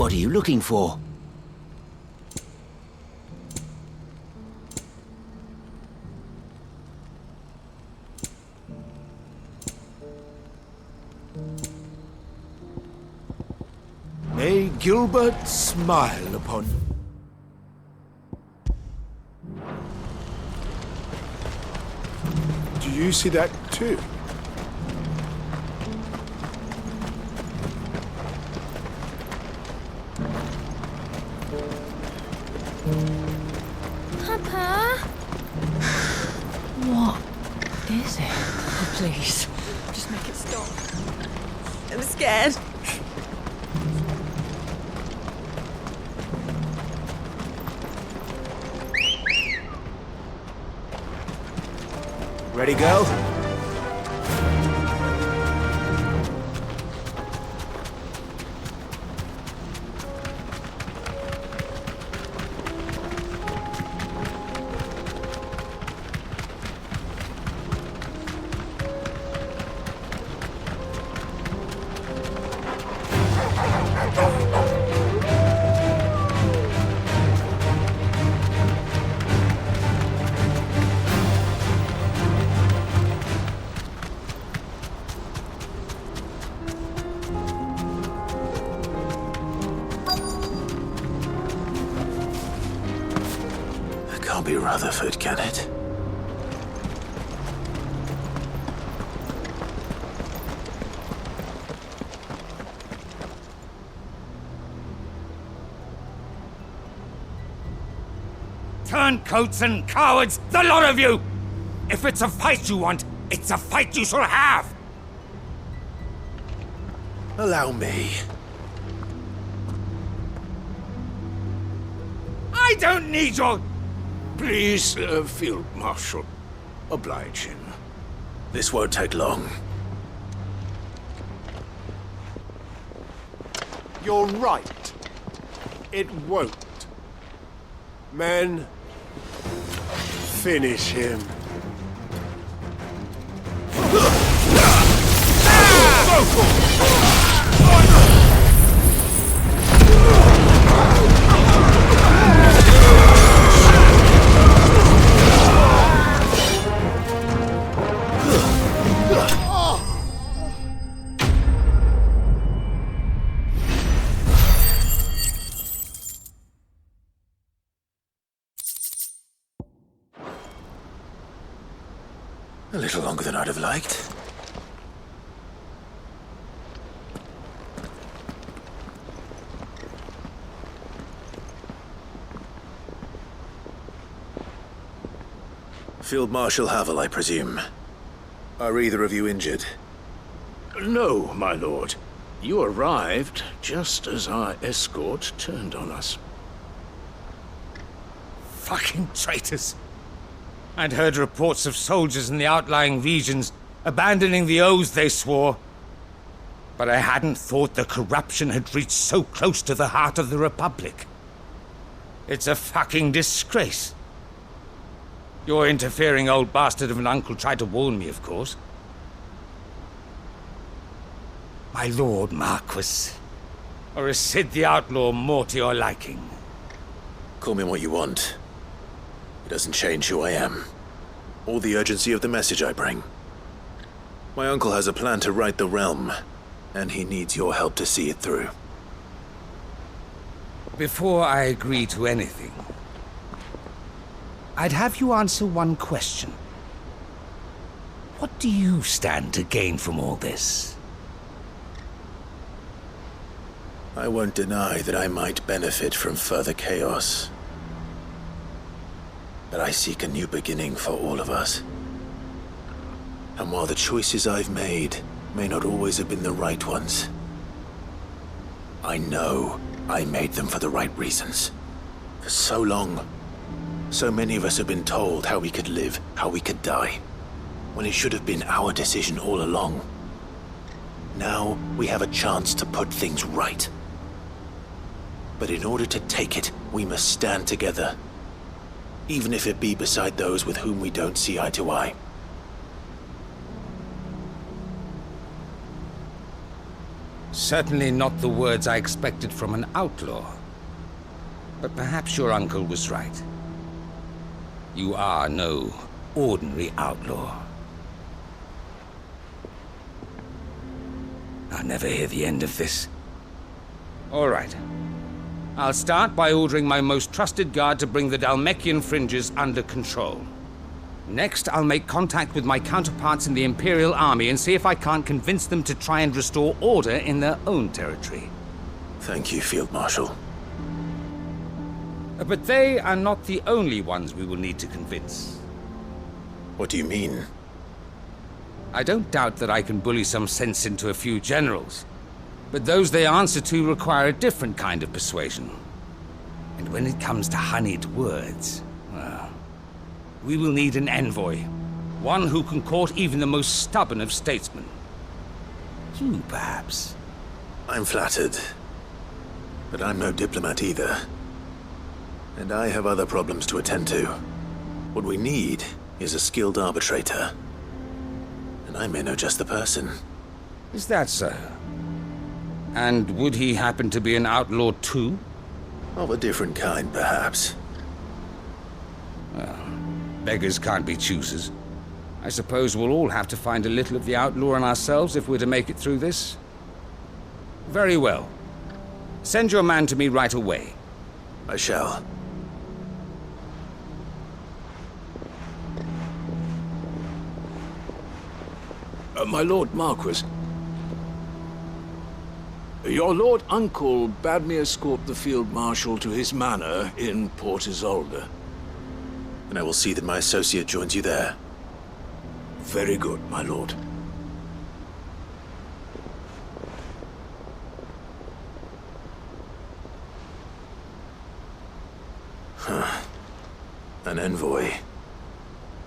What are you looking for? May Gilbert smile upon you. Do you see that too? Papa? What is it? Oh, please, just make it stop. I'm scared. Ready, girl? Can't be Rutherford, can it? Turncoats and cowards, the lot of you! If it's a fight you want, it's a fight you shall have! Allow me. I don't need your... Please, Field Marshal. Oblige him. This won't take long. You're right. It won't. Men, finish him. A little longer than I'd have liked. Field Marshal Havel, I presume. Are either of you injured? No, my lord. You arrived just as our escort turned on us. Fucking traitors! I'd heard reports of soldiers in the outlying regions abandoning the oaths they swore. But I hadn't thought the corruption had reached so close to the heart of the Republic. It's a fucking disgrace. Your interfering old bastard of an uncle tried to warn me, of course. My Lord Marquis. Or is Sid the Outlaw more to your liking? Call me what you want. It doesn't change who I am, or the urgency of the message I bring. My uncle has a plan to right the realm, and he needs your help to see it through. Before I agree to anything, I'd have you answer one question. What do you stand to gain from all this? I won't deny that I might benefit from further chaos. But I seek a new beginning for all of us. And while the choices I've made may not always have been the right ones, I know I made them for the right reasons. For so long, so many of us have been told how we could live, how we could die, when it should have been our decision all along. Now we have a chance to put things right. But in order to take it, we must stand together. Even if it be beside those with whom we don't see eye to eye. Certainly not the words I expected from an outlaw. But perhaps your uncle was right. You are no ordinary outlaw. I'll never hear the end of this. All right. I'll start by ordering my most trusted guard to bring the Dhalmekian fringes under control. Next, I'll make contact with my counterparts in the Imperial Army and see if I can't convince them to try and restore order in their own territory. Thank you, Field Marshal. But they are not the only ones we will need to convince. What do you mean? I don't doubt that I can bully some sense into a few generals, but those they answer to require a different kind of persuasion. And when it comes to honeyed words, well, we will need an envoy. One who can court even the most stubborn of statesmen. You, perhaps. I'm flattered. But I'm no diplomat either. And I have other problems to attend to. What we need is a skilled arbitrator. And I may know just the person. Is that so? And would he happen to be an outlaw too? Of a different kind, perhaps. Well, beggars can't be choosers. I suppose we'll all have to find a little of the outlaw in ourselves if we're to make it through this. Very well. Send your man to me right away. I shall. My Lord Marquis. Your Lord Uncle bade me escort the Field Marshal to his manor in Port Isolde. And I will see that my associate joins you there. Very good, my lord. An envoy.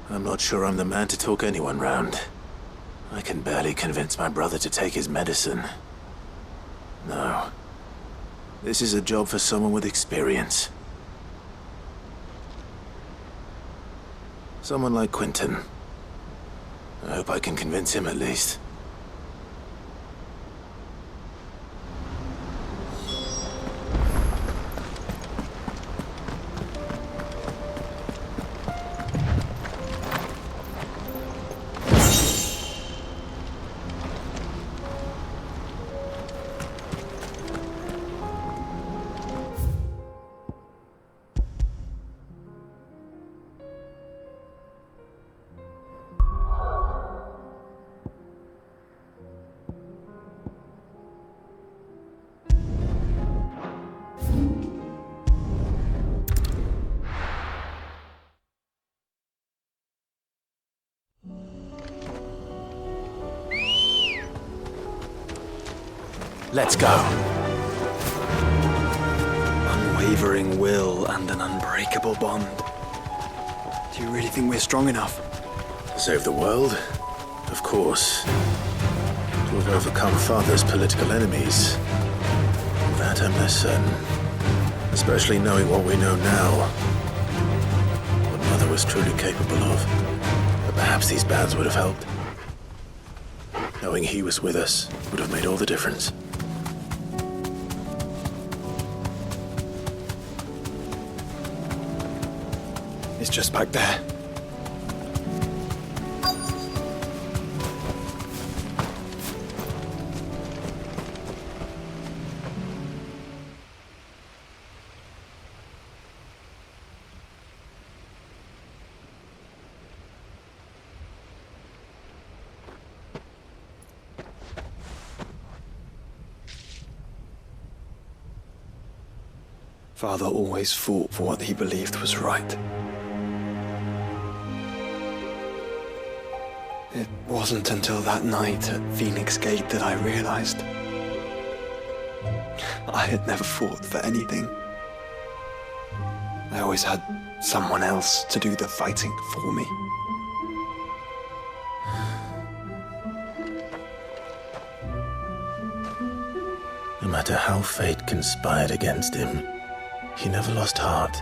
I'm not sure I'm the man to talk anyone round. I can barely convince my brother to take his medicine. No. This is a job for someone with experience. Someone like Quentin. I hope I can convince him at least. Let's go. Unwavering will and an unbreakable bond. Do you really think we're strong enough? To save the world? Of course. To have overcome Father's political enemies? That I'm less certain. Especially knowing what we know now. What Mother was truly capable of. But perhaps these bands would have helped. Knowing he was with us would have made all the difference. It's just back there. Father always fought for what he believed was right. It wasn't until that night at Phoenix Gate that I realized I had never fought for anything. I always had someone else to do the fighting for me. No matter how fate conspired against him, he never lost heart,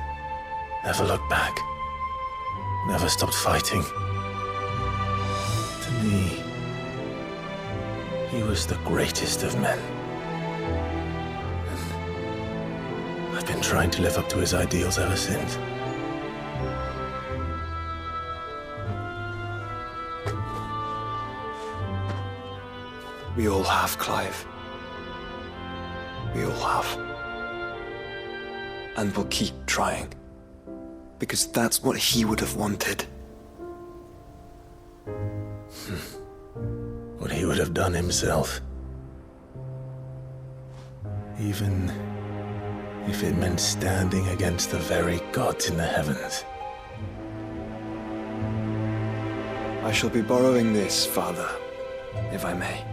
never looked back, never stopped fighting. To me, he was the greatest of men. been trying to live up to his ideals ever since. We all have, Clive. We all have. And we'll keep trying. Because that's what he would have wanted. What he would have done himself. Even if it meant standing against the very gods in the heavens. I shall be borrowing this, Father, if I may.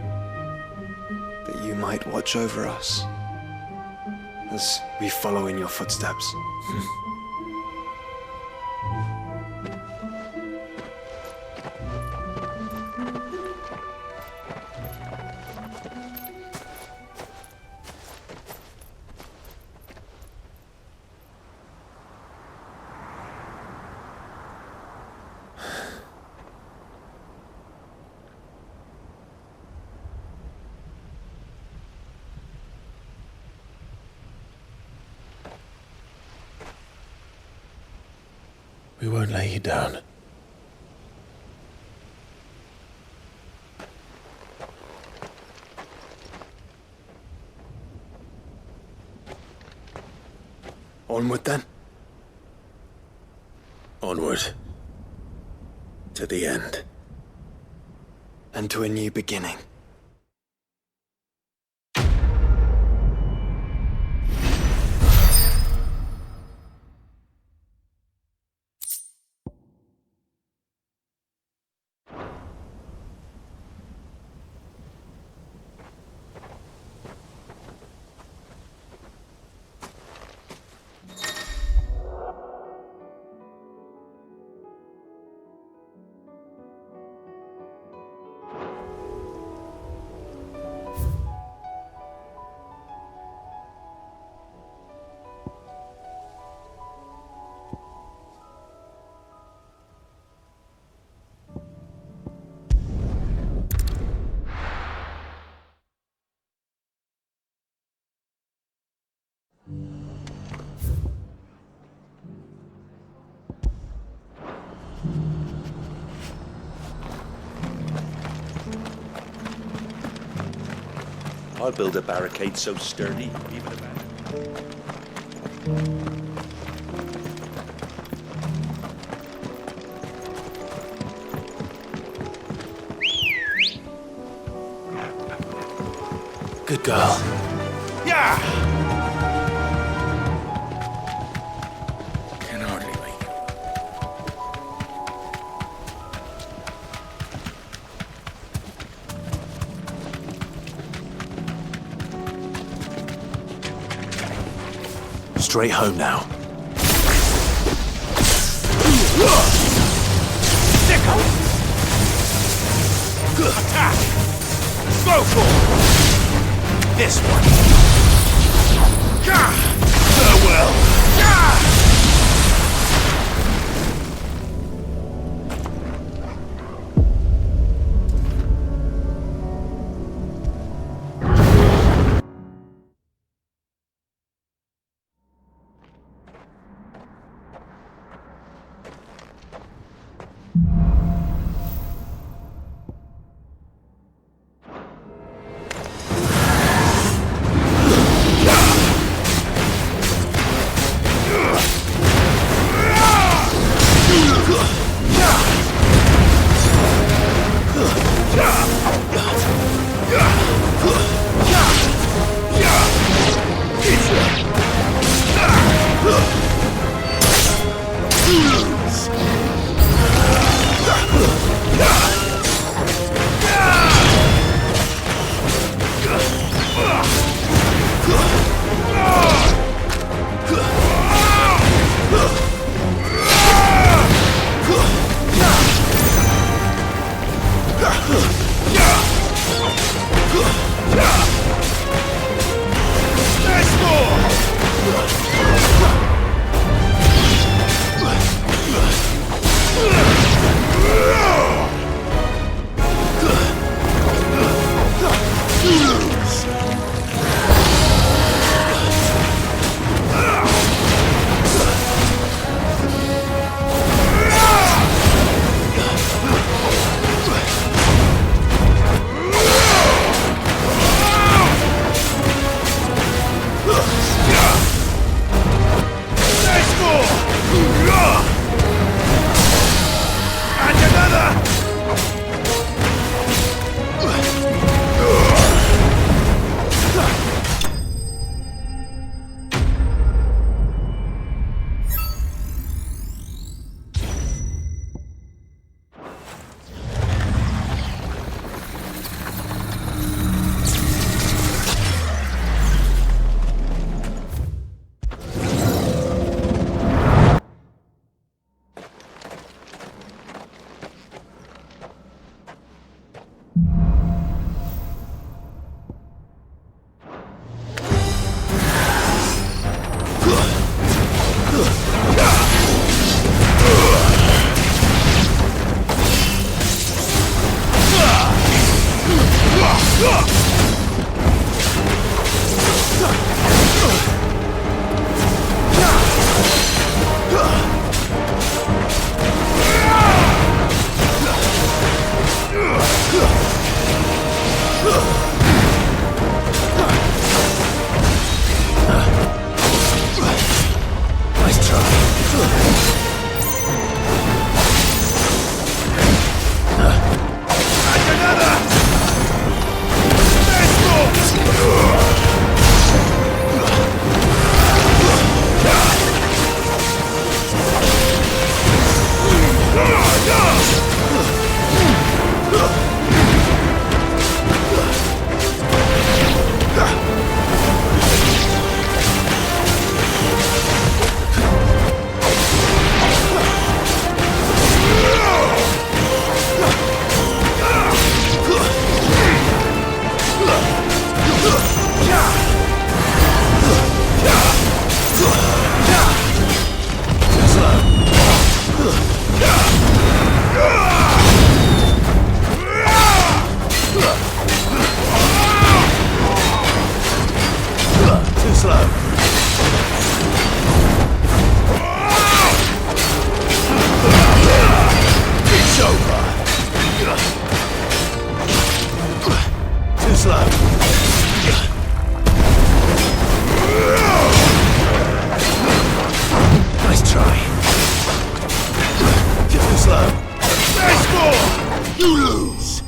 That you might watch over us as we follow in your footsteps. We won't lay you down. Onward then. Onward. To the end. And to a new beginning. I'll build a barricade so sturdy, even a man. Good girl. Yeah! Can hardly wait. Straight home now. Sickle! Attack! Go for this one! Farewell! Nice try. Too slow. It's over. Too slow. Nice try. Too slow. Nice score! You lose.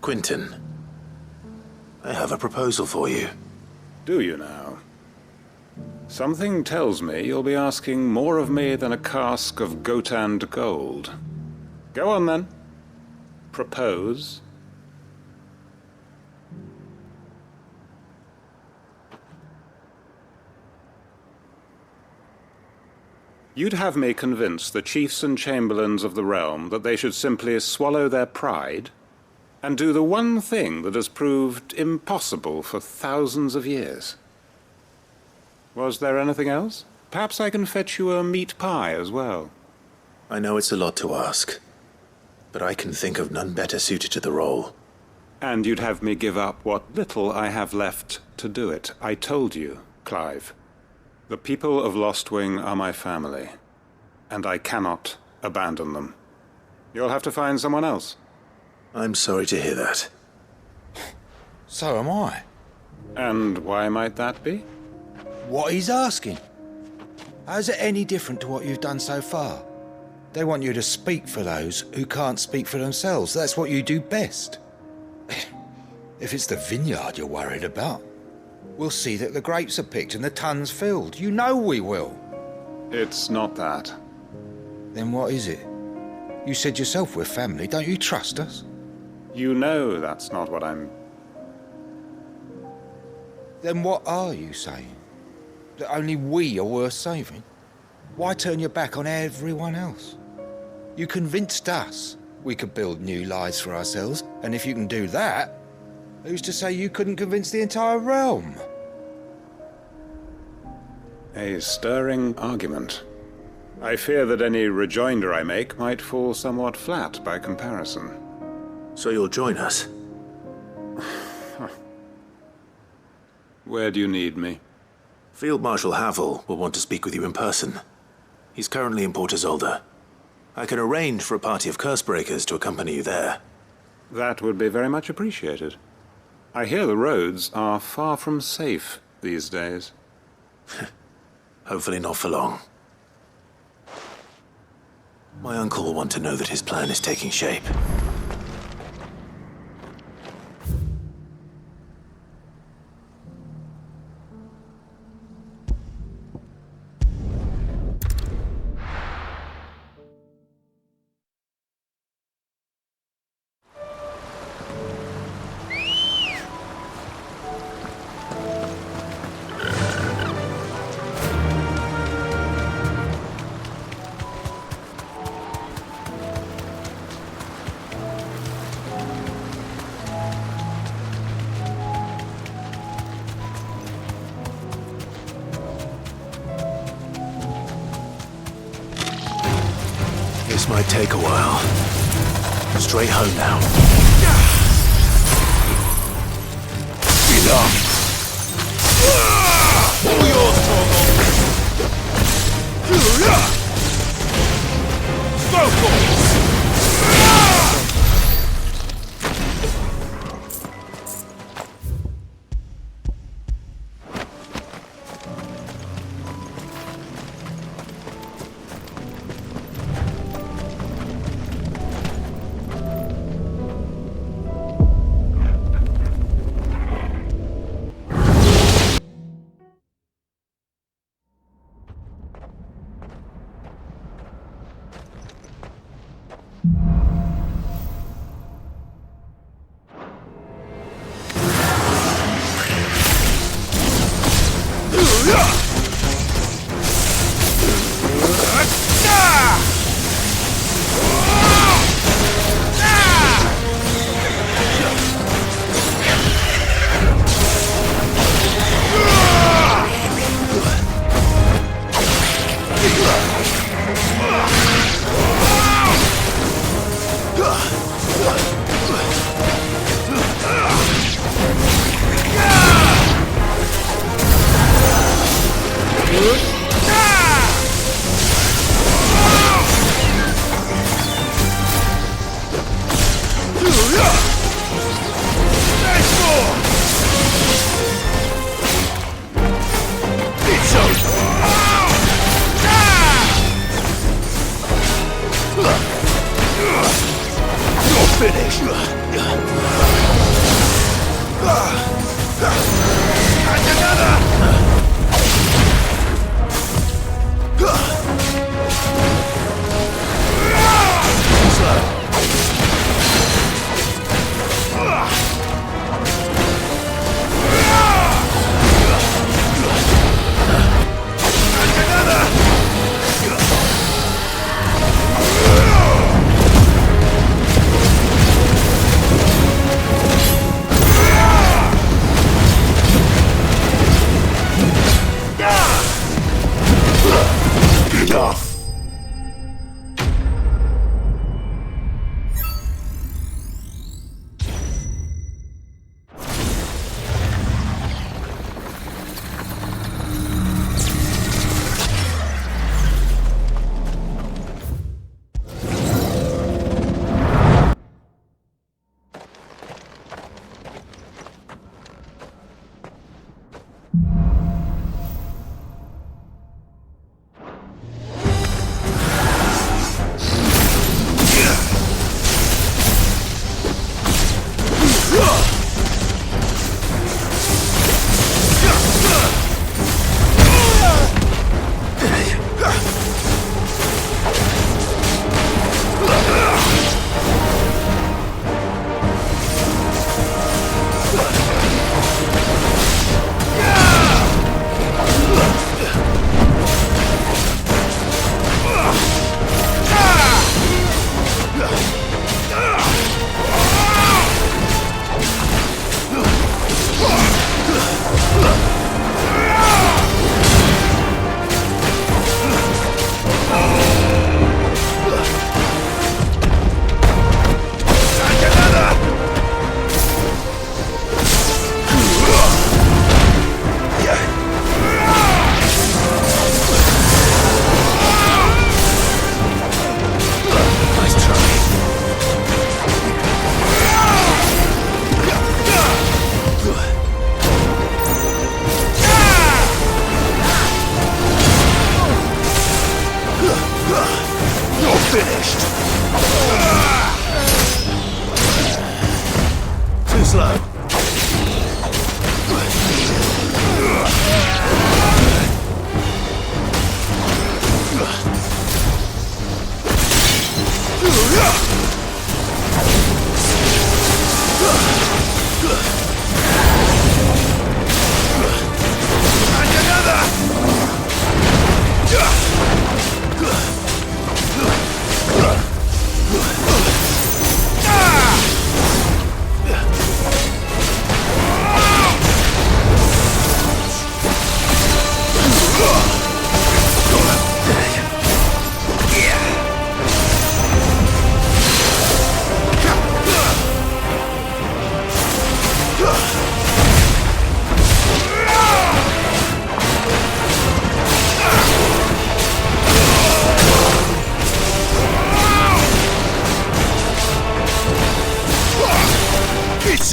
Quentin, I have a proposal for you. Do you now? Something tells me you'll be asking more of me than a cask of Gotand gold. Go on then. Propose. You'd have me convince the chiefs and chamberlains of the realm that they should simply swallow their pride and do the one thing that has proved impossible for thousands of years. Was there anything else? Perhaps I can fetch you a meat pie as well. I know it's a lot to ask, but I can think of none better suited to the role. And you'd have me give up what little I have left to do it. I told you, Clive. The people of Lostwing are my family, and I cannot abandon them. You'll have to find someone else. I'm sorry to hear that. So am I. And why might that be? What he's asking. How's it any different to what you've done so far? They want you to speak for those who can't speak for themselves. That's what you do best. If it's the vineyard you're worried about, we'll see that the grapes are picked and the tons filled. You know we will. It's not that. Then what is it? You said yourself we're family. Don't you trust us? You know that's not what I'm... Then what are you saying? That only we are worth saving? Why turn your back on everyone else? You convinced us we could build new lives for ourselves, and if you can do that, who's to say you couldn't convince the entire realm? A stirring argument. I fear that any rejoinder I make might fall somewhat flat by comparison. So you'll join us? Where do you need me? Field Marshal Havel will want to speak with you in person. He's currently in Port Isolde. I can arrange for a party of Cursebreakers to accompany you there. That would be very much appreciated. I hear the roads are far from safe these days. Hopefully not for long. My uncle will want to know that his plan is taking shape. This might take a while. Straight home now. Enough! All yours, Chocobos! Finish.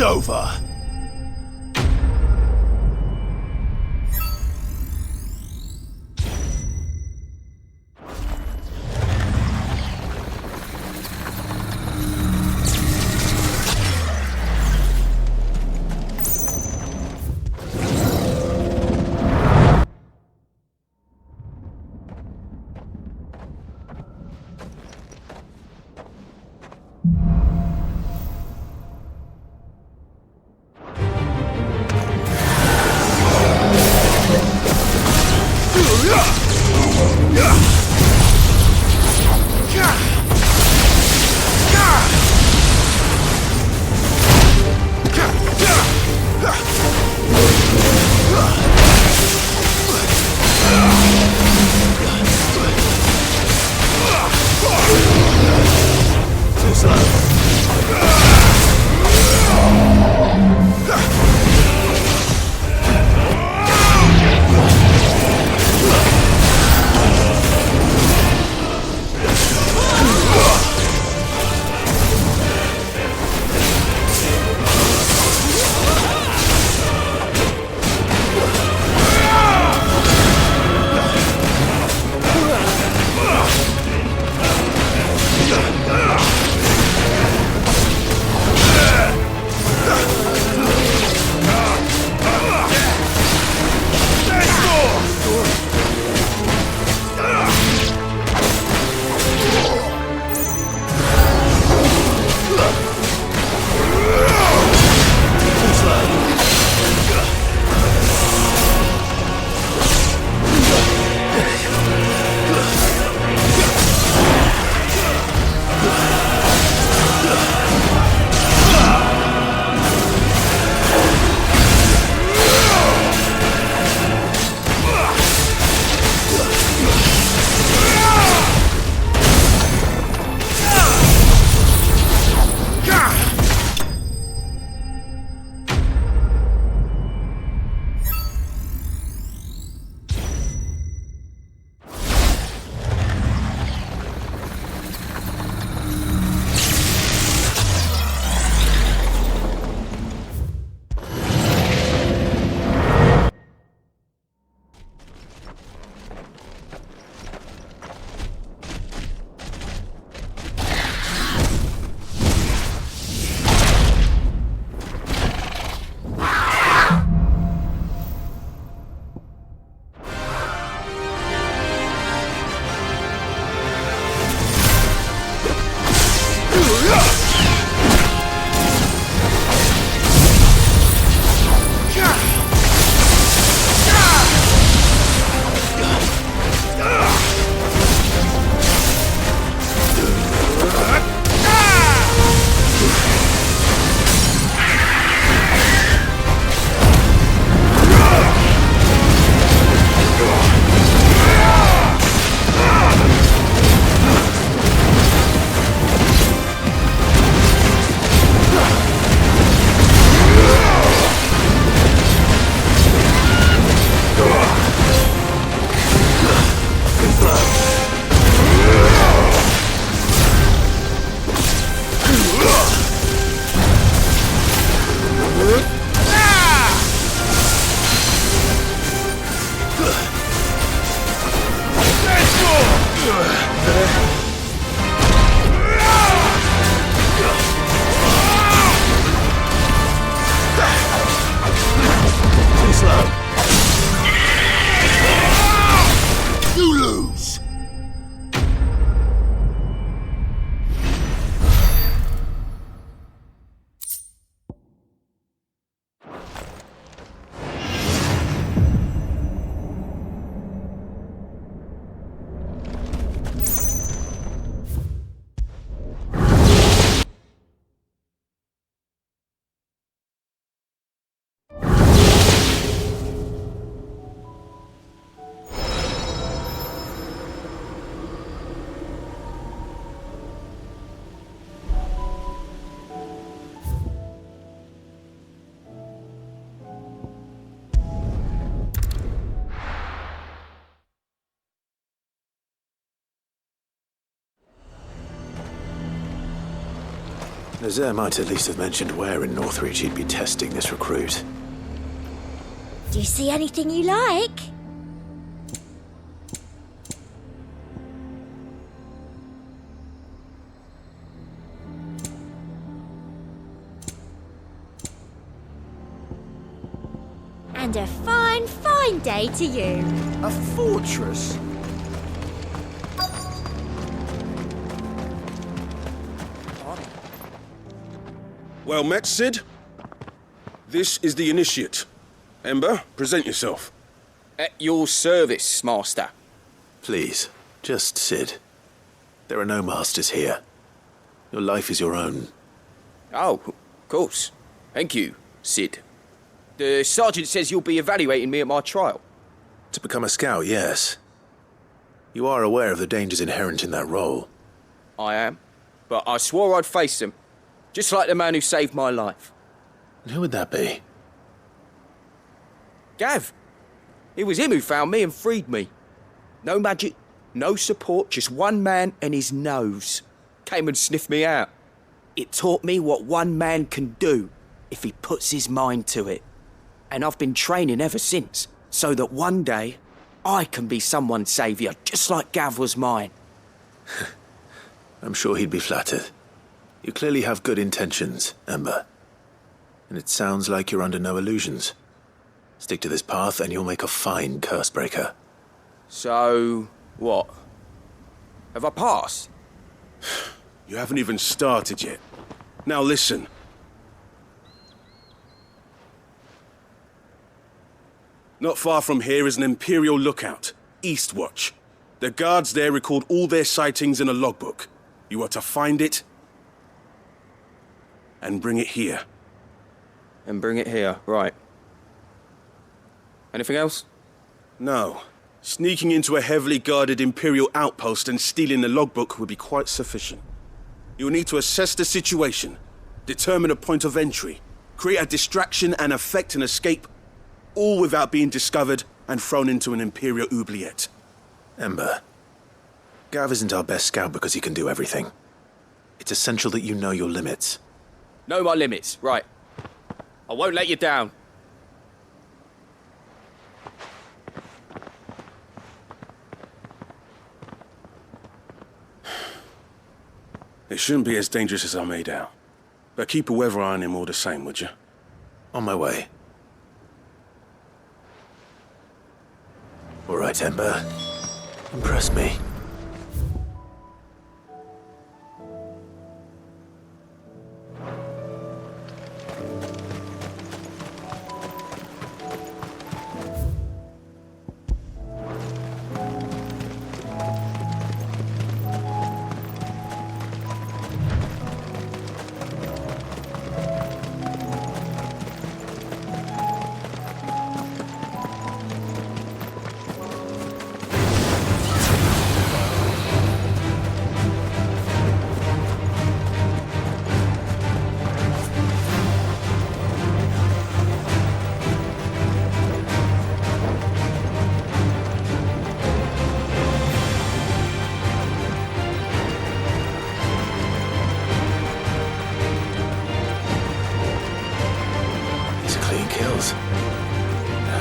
over. Nazaire might at least have mentioned where in Northreach he'd be testing this recruit. Do you see anything you like? And a fine, fine day to you. A fortress? Well met, Sid. This is the Initiate. Ember, present yourself. At your service, Master. Please, just Sid. There are no masters here. Your life is your own. Oh, of course. Thank you, Sid. The Sergeant says you'll be evaluating me at my trial. To become a scout, yes. You are aware of the dangers inherent in that role. I am. But I swore I'd face them. Just like the man who saved my life. And who would that be? Gav. It was him who found me and freed me. No magic, no support, just one man and his nose. Came and sniffed me out. It taught me what one man can do if he puts his mind to it. And I've been training ever since, so that one day I can be someone's saviour, just like Gav was mine. I'm sure he'd be flattered. You clearly have good intentions, Ember. And it sounds like you're under no illusions. Stick to this path and you'll make a fine cursebreaker. So, what? Have I passed? You haven't even started yet. Now listen. Not far from here is an Imperial lookout, Eastwatch. The guards there record all their sightings in a logbook. You are to find it and bring it here. And bring it here, right. Anything else? No. Sneaking into a heavily guarded Imperial outpost and stealing the logbook would be quite sufficient. You'll need to assess the situation, determine a point of entry, create a distraction and effect an escape, all without being discovered and thrown into an Imperial oubliette. Ember, Gav isn't our best scout because he can do everything. It's essential that you know your limits. Know my limits, right. I won't let you down. It shouldn't be as dangerous as I made out. But keep a weather eye on him all the same, would you? On my way. All right, Ember. Impress me.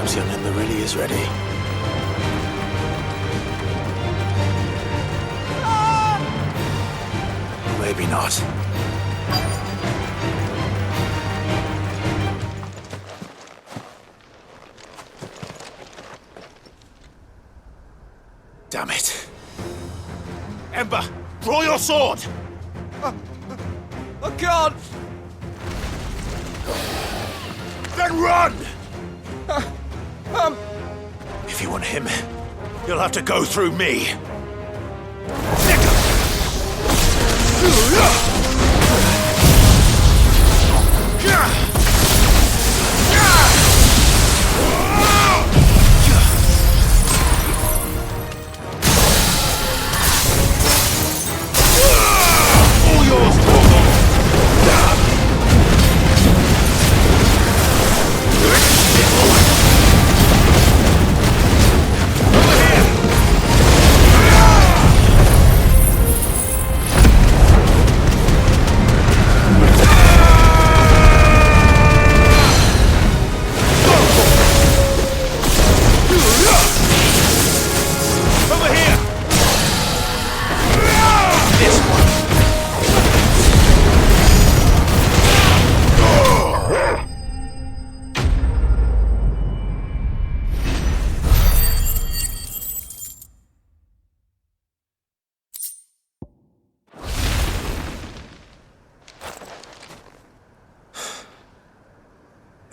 Perhaps young Ember really is ready. Or maybe not. Damn it. Ember, draw your sword! I can't! Then run! If you want him, you'll have to go through me.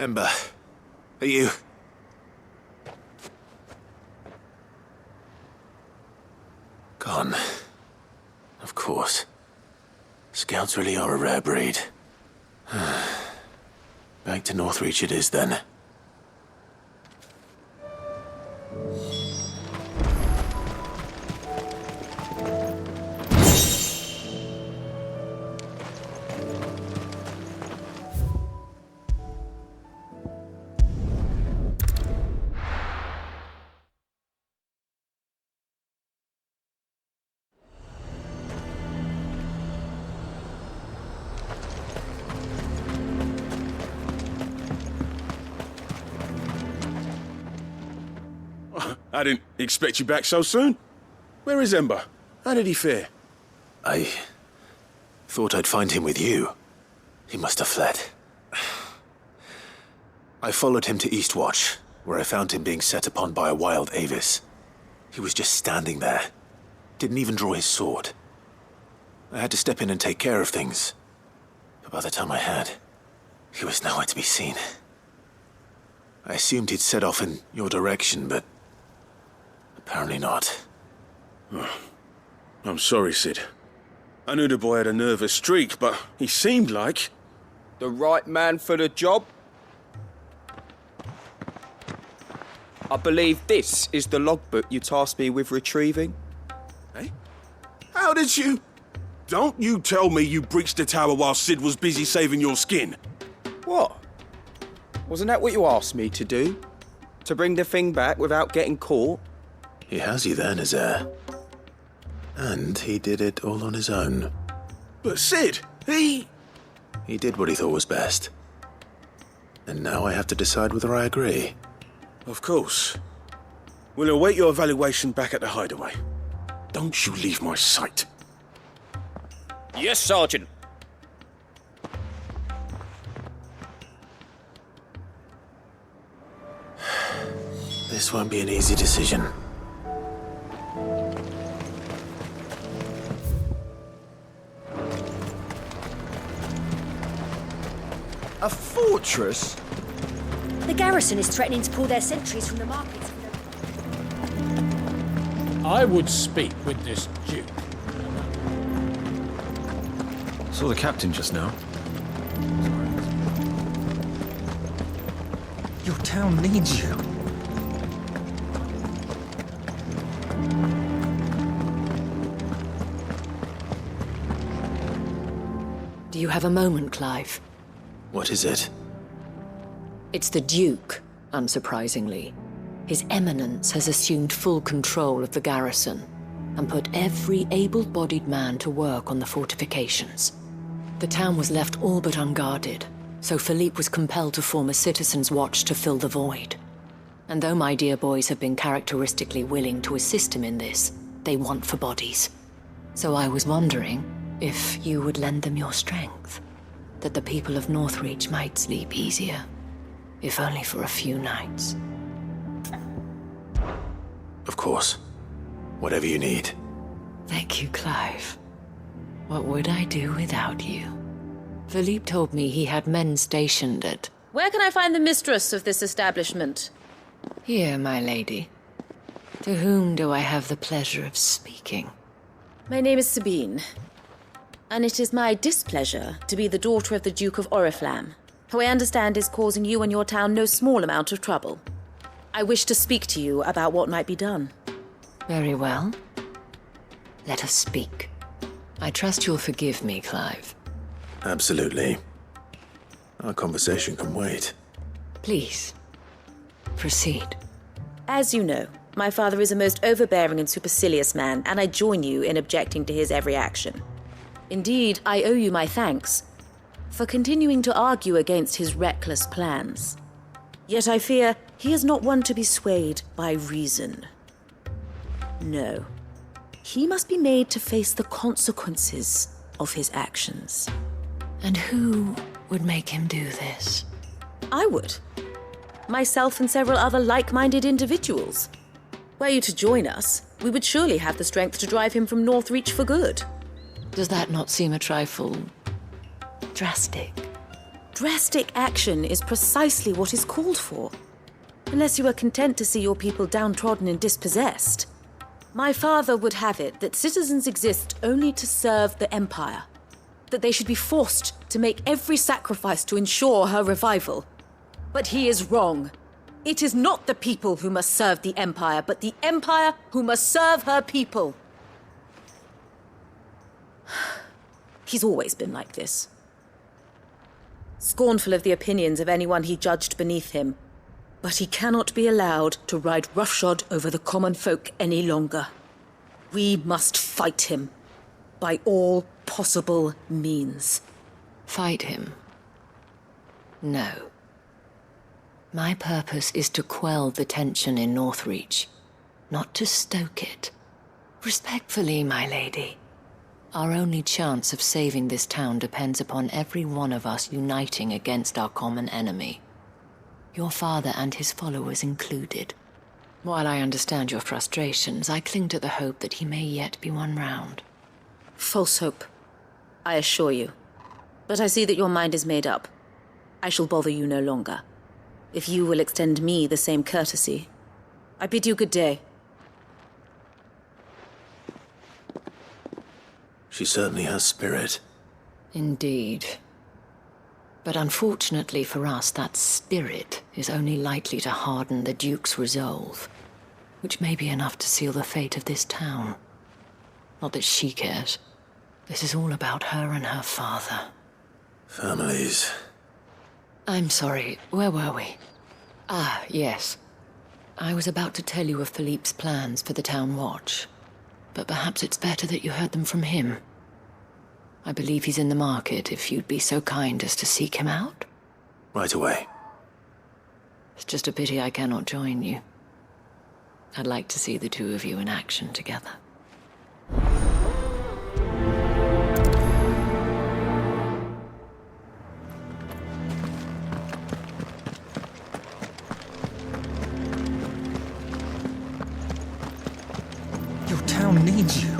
Ember, are you... Gone. Of course. Scouts really are a rare breed. Back to Northreach it is, then. I didn't expect you back so soon. Where is Ember? How did he fare? I thought I'd find him with you. He must have fled. I followed him to Eastwatch, where I found him being set upon by a wild Avis. He was just standing there. Didn't even draw his sword. I had to step in and take care of things. But by the time I had, he was nowhere to be seen. I assumed he'd set off in your direction, but apparently not. I'm sorry, Sid. I knew the boy had a nervous streak, but he seemed like... The right man for the job? I believe this is the logbook you tasked me with retrieving. Eh? How did you... Don't you tell me you breached the tower while Sid was busy saving your skin. What? Wasn't that what you asked me to do? To bring the thing back without getting caught? He has you there, Nazaire. And he did it all on his own. But Sid, he did what he thought was best. And now I have to decide whether I agree. Of course. We'll await your evaluation back at the hideaway. Don't you leave my sight. Yes, Sergeant. This won't be an easy decision. A fortress? The garrison is threatening to pull their sentries from the markets. I would speak with this Duke. Saw the captain just now. Your town needs you. Do you have a moment, Clive? What is it? It's the Duke, unsurprisingly. His Eminence has assumed full control of the garrison and put every able-bodied man to work on the fortifications. The town was left all but unguarded, so Philippe was compelled to form a citizens' watch to fill the void. And though my dear boys have been characteristically willing to assist him in this, they want for bodies. So I was wondering if you would lend them your strength, that the people of Northreach might sleep easier, if only for a few nights. Of course. Whatever you need. Thank you, Clive. What would I do without you? Philippe told me he had men stationed at... Where can I find the mistress of this establishment? Here, my lady. To whom do I have the pleasure of speaking? My name is Sabine, and it is my displeasure to be the daughter of the Duke of Oriflamme, who I understand is causing you and your town no small amount of trouble. I wish to speak to you about what might be done. Very well. Let us speak. I trust you'll forgive me, Clive. Absolutely. Our conversation can wait. Please, proceed. As you know, my father is a most overbearing and supercilious man, and I join you in objecting to his every action. Indeed, I owe you my thanks for continuing to argue against his reckless plans. Yet I fear he is not one to be swayed by reason. No. He must be made to face the consequences of his actions. And who would make him do this? I would. Myself and several other like-minded individuals. Were you to join us, we would surely have the strength to drive him from Northreach for good. Does that not seem a trifle... drastic? drastic action is precisely what is called for. Unless you are content to see your people downtrodden and dispossessed. My father would have it that citizens exist only to serve the Empire. That they should be forced to make every sacrifice to ensure her revival. But he is wrong. It is not the people who must serve the Empire, but the Empire who must serve her people. He's always been like this. Scornful of the opinions of anyone he judged beneath him. But he cannot be allowed to ride roughshod over the common folk any longer. We must fight him. By all possible means. Fight him? No. My purpose is to quell the tension in Northreach, not to stoke it. Respectfully, my lady. Our only chance of saving this town depends upon every one of us uniting against our common enemy. Your father and his followers included. While I understand your frustrations, I cling to the hope that he may yet be won round. False hope, I assure you. But I see that your mind is made up. I shall bother you no longer. If you will extend me the same courtesy, I bid you good day. She certainly has spirit. Indeed. But unfortunately for us, that spirit is only likely to harden the Duke's resolve, which may be enough to seal the fate of this town. Not that she cares. This is all about her and her father. Families. I'm sorry, where were we? Ah, yes. I was about to tell you of Philippe's plans for the town watch, but perhaps it's better that you heard them from him. I believe he's in the market, if you'd be so kind as to seek him out. Right away. It's just a pity I cannot join you. I'd like to see the two of you in action together. Your town needs you.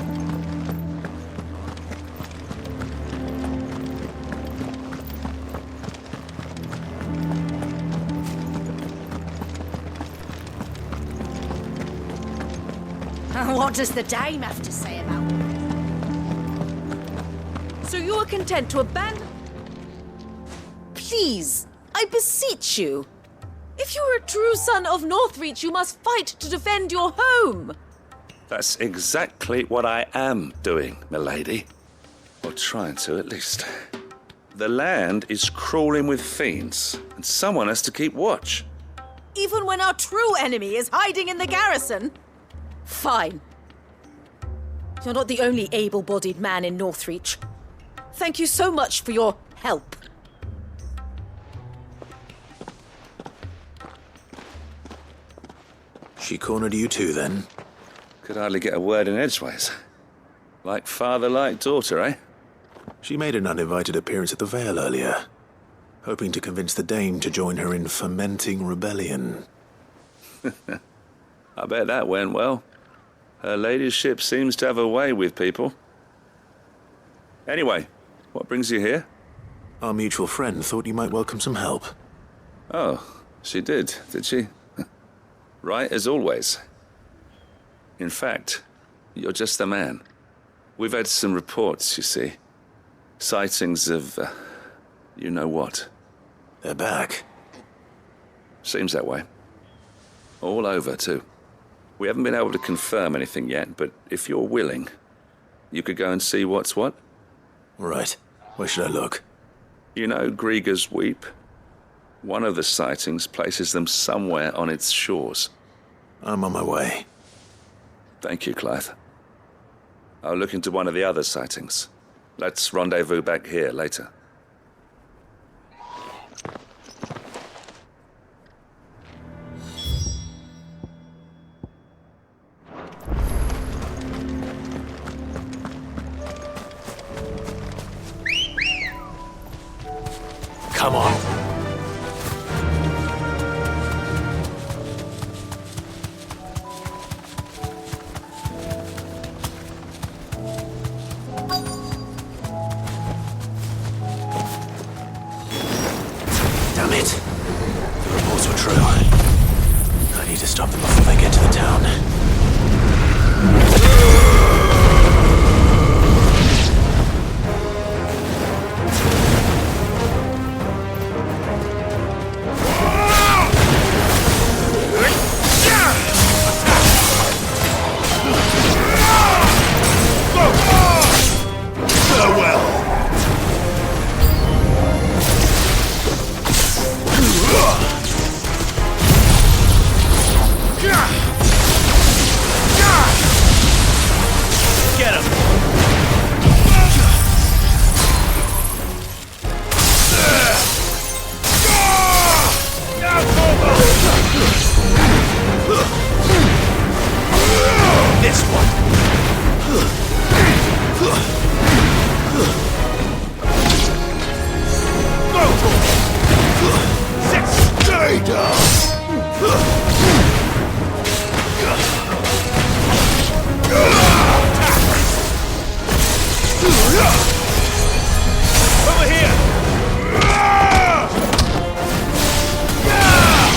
What does the dame have to say about it? So you are content to abandon... Please, I beseech you. If you are a true son of Northreach, you must fight to defend your home. That's exactly what I am doing, milady. Or trying to, at least. The land is crawling with fiends, and someone has to keep watch. Even when our true enemy is hiding in the garrison? Fine. You're not the only able-bodied man in Northreach. Thank you so much for your help. She cornered you too, then? Could hardly get a word in edgeways. Like father, like daughter, eh? She made an uninvited appearance at the Vale earlier, hoping to convince the Dame to join her in fomenting rebellion. I bet that went well. Her ladyship seems to have a way with people. Anyway, what brings you here? Our mutual friend thought you might welcome some help. Oh, she did she? Right as always. In fact, you're just the man. We've had some reports, you see. Sightings of, you know what. They're back. Seems that way. All over, too. We haven't been able to confirm anything yet, but if you're willing, you could go and see what's what. Right. Where should I look? You know Grieger's Weep? One of the sightings places them somewhere on its shores. I'm on my way. Thank you, Clive. I'll look into one of the other sightings. Let's rendezvous back here later. Come on. This Stay down! Over here!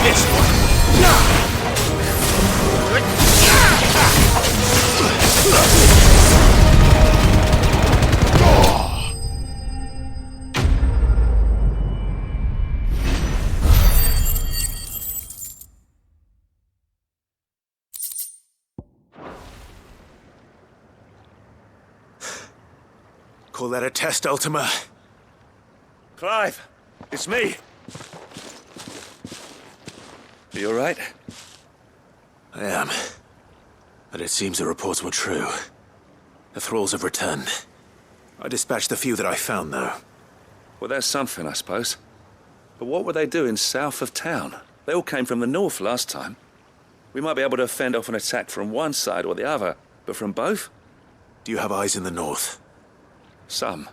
This one! Call that a test, Ultima? Clive, it's me. Are you all right? I am. But it seems the reports were true. The thralls have returned. I dispatched the few that I found, though. Well, that's something, I suppose. But what were they doing south of town? They all came from the north last time. We might be able to fend off an attack from one side or the other, but from both? Do you have eyes in the north? Some.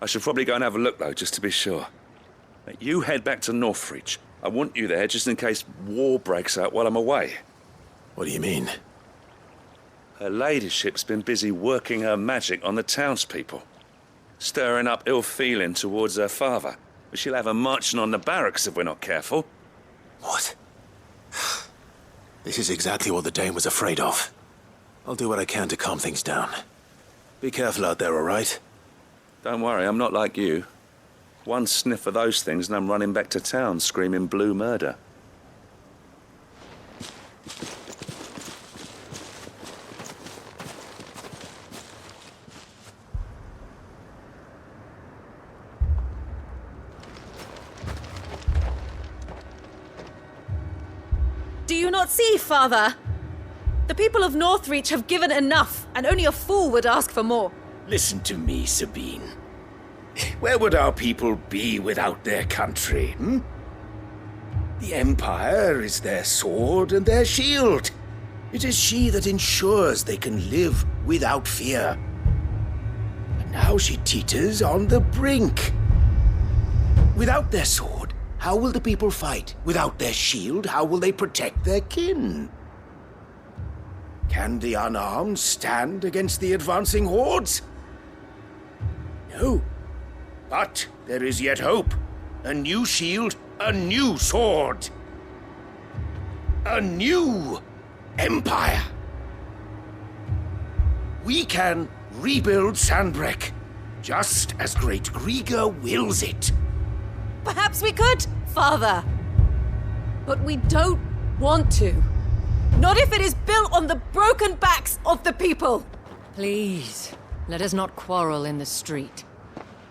I should probably go and have a look, though, just to be sure. Now, you head back to Northreach. I want you there just in case war breaks out while I'm away. What do you mean? Her ladyship's been busy working her magic on the townspeople. Stirring up ill feeling towards her father. But she'll have her marching on the barracks if we're not careful. What? This is exactly what the Dane was afraid of. I'll do what I can to calm things down. Be careful out there, all right? Don't worry, I'm not like you. One sniff of those things and I'm running back to town screaming blue murder. Do you not see, Father? The people of Northreach have given enough, and only a fool would ask for more. Listen to me, Sabine. Where would our people be without their country, The Empire is their sword and their shield. It is she that ensures they can live without fear. But now she teeters on the brink. Without their sword, how will the people fight? Without their shield, how will they protect their kin? Can the unarmed stand against the advancing hordes? No. But there is yet hope. A new shield, a new sword. A new empire. We can rebuild Sandbreck, just as Great Griga wills it. Perhaps we could, Father. But we don't want to. Not if it is built on the broken backs of the people. Please, let us not quarrel in the street.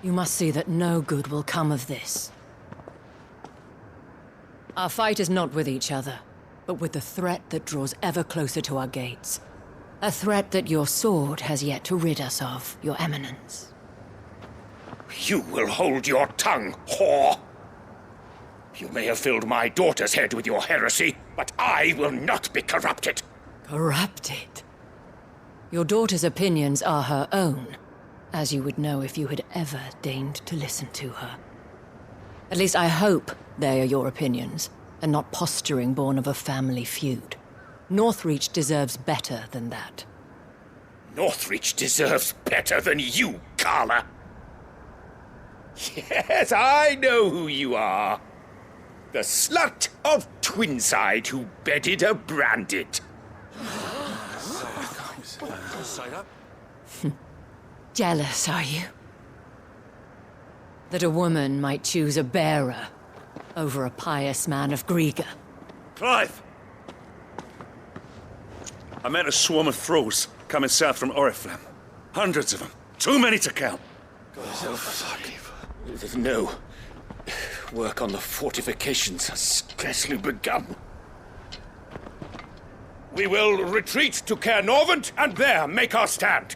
You must see that no good will come of this. Our fight is not with each other, but with the threat that draws ever closer to our gates. A threat that your sword has yet to rid us of, Your Eminence. You will hold your tongue, whore! You may have filled my daughter's head with your heresy, but I will not be corrupted. Corrupted? Your daughter's opinions are her own, as you would know if you had ever deigned to listen to her. At least I hope they are your opinions, and not posturing born of a family feud. Northreach deserves better than that. Northreach deserves better than you, Carla. Yes, I know who you are. The slut of Twinside who bedded a Branded. Jealous, are you? That a woman might choose a bearer over a pious man of Griga. Clive! I met a swarm of thralls coming south from Oriflamme. Hundreds of them. Too many to count. No. Work on the fortifications has scarcely begun. We will retreat to Caer Norvent and there make our stand.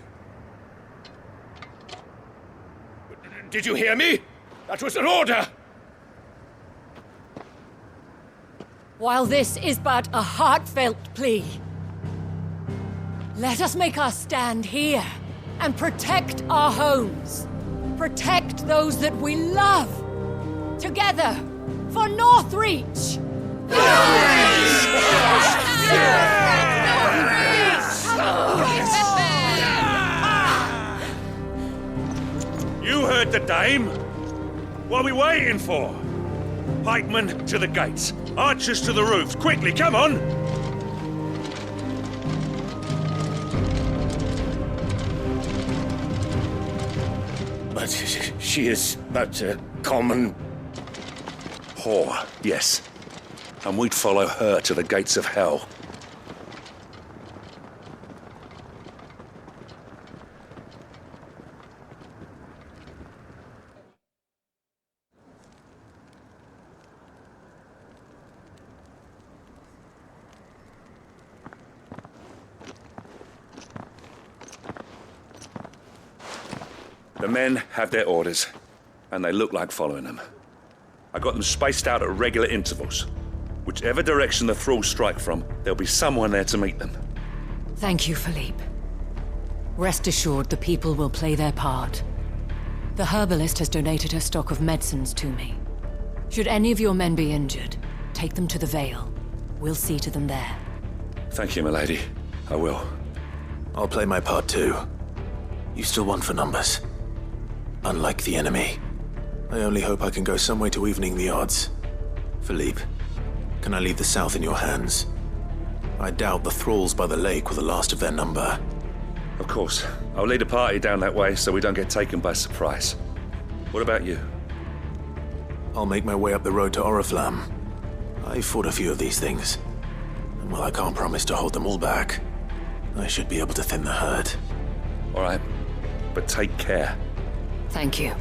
Did you hear me? That was an order! While this is but a heartfelt plea, Let us make our stand here and protect our homes. Protect those that we love. Together, for Northreach! You heard the dame. What are we waiting for? Pikemen to the gates. Archers to the roofs. Quickly, come on! But she is but a common... whore, yes. And we'd follow her to the gates of hell. The men have their orders, and they look like following them. I got them spaced out at regular intervals. Whichever direction the thralls strike from, there'll be someone there to meet them. Thank you, Philippe. Rest assured the people will play their part. The herbalist has donated her stock of medicines to me. Should any of your men be injured, take them to the Vale. We'll see to them there. Thank you, milady. I will. I'll play my part too. You still want for numbers. Unlike the enemy. I only hope I can go some way to evening the odds. Philippe, can I leave the south in your hands? I doubt the thralls by the lake were the last of their number. Of course. I'll lead a party down that way so we don't get taken by surprise. What about you? I'll make my way up the road to Oriflamme. I've fought a few of these things. And while I can't promise to hold them all back, I should be able to thin the herd. All right. But take care. Thank you.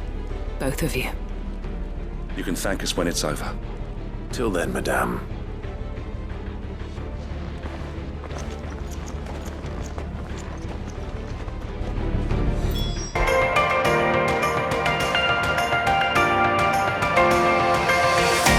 Both of you. You can thank us when it's over. Till then, madame.